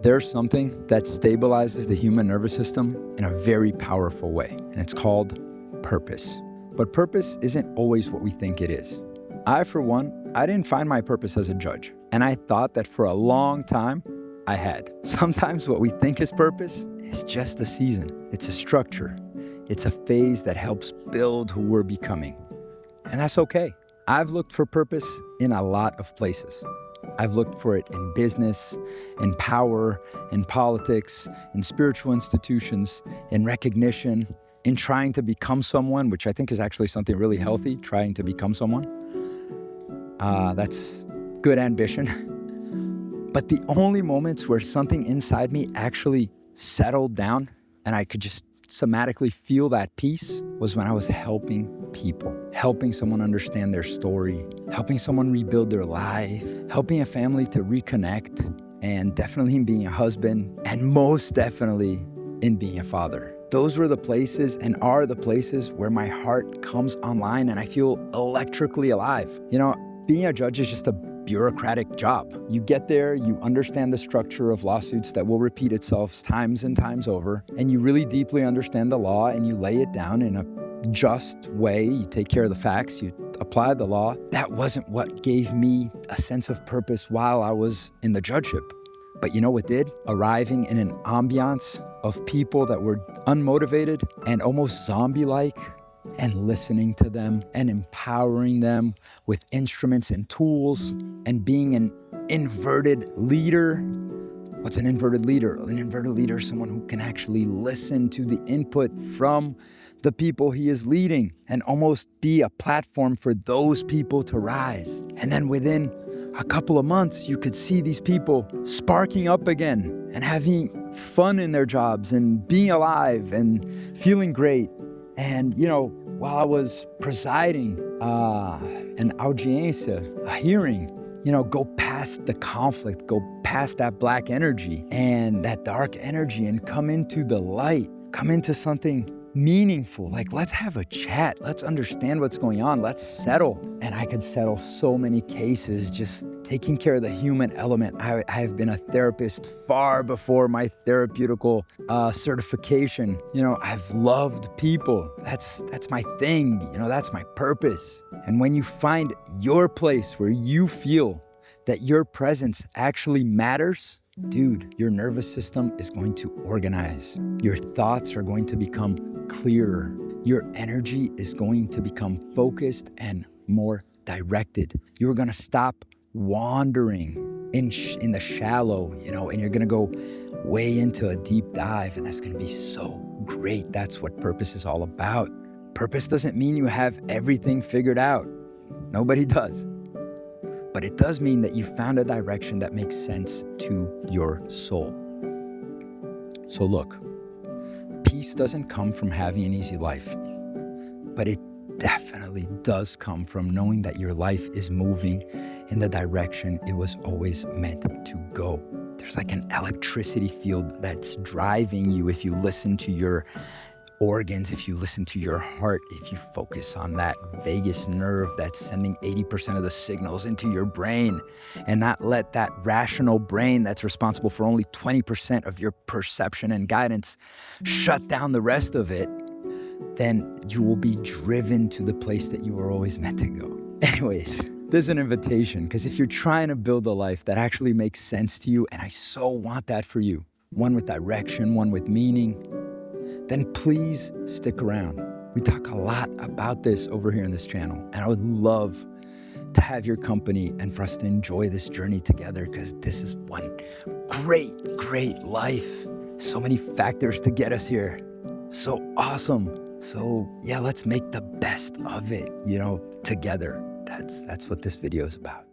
There's something that stabilizes the human nervous system in a very powerful way, and it's called purpose. But purpose isn't always what we think it is. I didn't find my purpose as a judge, and I thought that for a long time, I had. Sometimes what we think is purpose is just a season. It's a structure. It's a phase that helps build who we're becoming. And that's okay. I've looked for purpose in a lot of places. I've looked for it in business, in power, in politics, in spiritual institutions, in recognition, in trying to become someone, which I think is actually something really healthy, trying to become someone. That's good ambition. But the only moments where something inside me actually settled down and I could just somatically feel that peace was when I was helping people, helping someone understand their story, helping someone rebuild their life, helping a family to reconnect, and definitely in being a husband, and most definitely in being a father. Those were the places and are the places where my heart comes online and I feel electrically alive. You know, being a judge is just a bureaucratic job. You get there, you understand the structure of lawsuits that will repeat itself times and times over, and you really deeply understand the law and you lay it down in a just way. You take care of the facts, you apply the law. That wasn't what gave me a sense of purpose while I was in the judgeship. But you know what did? Arriving in an ambiance of people that were unmotivated and almost zombie-like, and listening to them and empowering them with instruments and tools and being an inverted leader. What's an inverted leader? An inverted leader is someone who can actually listen to the input from the people he is leading and almost be a platform for those people to rise. And then within a couple of months, you could see these people sparking up again and having fun in their jobs and being alive and feeling great. And, you know, while I was presiding an audiência, a hearing, you know, go past the conflict, go past that black energy and that dark energy and come into the light, come into something meaningful. Like, let's have a chat. Let's understand what's going on. Let's settle. And I could settle so many cases just taking care of the human element. I have been a therapist far before my therapeutical certification. You know, I've loved people. That's my thing. You know, that's my purpose. And when you find your place where you feel that your presence actually matters, dude, your nervous system is going to organize. Your thoughts are going to become clearer. Your energy is going to become focused and more directed. You're going to stop wandering in the shallow, you know, and you're going to go way into a deep dive, and that's going to be so great. That's what purpose is all about. Purpose doesn't mean you have everything figured out. Nobody does. But it does mean that you found a direction that makes sense to your soul. So look, peace doesn't come from having an easy life, but it definitely does come from knowing that your life is moving in the direction it was always meant to go. There's like an electricity field that's driving you if you listen to your organs, if you listen to your heart, if you focus on that vagus nerve that's sending 80% of the signals into your brain and not let that rational brain that's responsible for only 20% of your perception and guidance shut down the rest of it, then you will be driven to the place that you were always meant to go. Anyways, there's an invitation, because if you're trying to build a life that actually makes sense to you, and I so want that for you, one with direction, one with meaning, then please stick around. We talk a lot about this over here in this channel, and I would love to have your company and for us to enjoy this journey together, because this is one great life. So many factors to get us here. So awesome. So yeah, let's make the best of it, you know, together. That's what this video is about.